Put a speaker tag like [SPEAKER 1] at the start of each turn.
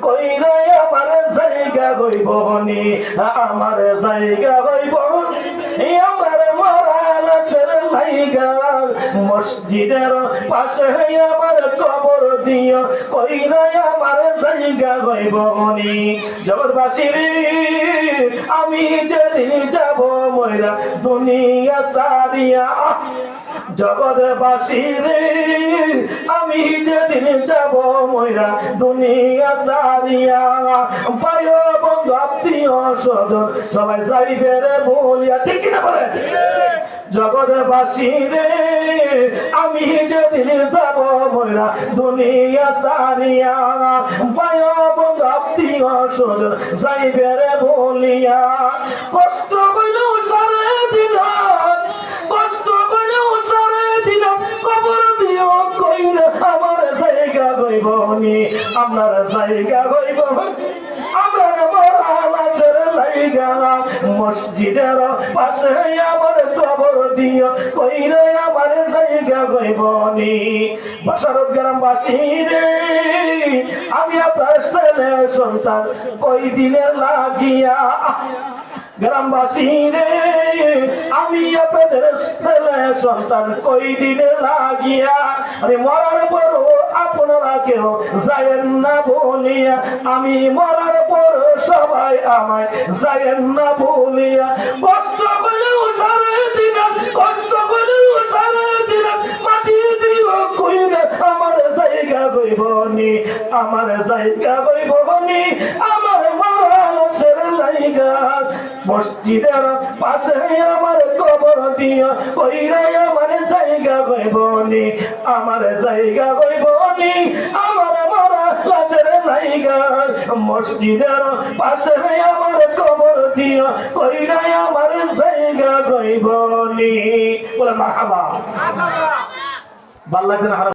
[SPEAKER 1] কইরা আমার জায়গা হইবনি, আমার জায়গা হইবনি, আমার মরা লাশের লাইগা মসজিদের পাশে আমার কবর দিও, কইরা আমার জায়গা হইবনি। জগৎবাসী রে, আমি যেদিন যাব মইরা দুনিয়া সারিয়া, জগৎবাসী রে, আমি যেদিন যাব মইরা দুনিয়া সারিয়া, ভাই বন্ধু আত্মীয় স্বজন সবাই যাইবে রে বলিয়া, ঠিক কিনা বলেন? জগৎবাসী রে, আমি যেদিন যাব মইরা দুনিয়া সারিয়া, ভাই বন্ধু আত্মীয় স্বজন যাইবে রে বলিয়া, কষ্ট হইলেও সারে দিন, কষ্ট হইলেও সারে দিন, কবর দিও কইরা আমার জায়গা হইবনি, আপনার জায়গা হইবনি, আমরা মরা লাশের লাইগা মসজিদের পাশে আমার কবর দিও, কইরা আমার জায়গা হইবনি। বাসারত গ্রামবাসী রে, আমি আপনার ছেলে সন্তান কই দিনের লাগিয়া, গ্রামবাসী রে, আমি আপনাদের ছেলে সন্তান কই দিনে লাগিয়া, আমি মরার পর আপনারা কেউ যায়েন না বলিয়া, আমি মরার পর সবাই আমায় যায়েন না বলিয়া, কষ্ট করলেও সারে দিন, কষ্ট করলেও সারে দিন, মাটি দিও কইরা আমার জায়গা হইবনি, আমার জায়গা হইবনি, আমার মরা লাশের লাইগা মসজিদের পাশে আমার কবর দিও, কইরা আমার জায়গা হইবনি, আমার জায়গা হইবনি, আমার মরা লাশের লাইগা মসজিদের পাশে আমার কবর দিও, কইরা আমার জায়গা হইবনি। বলে মারহাবা। ভাল লাগছে না?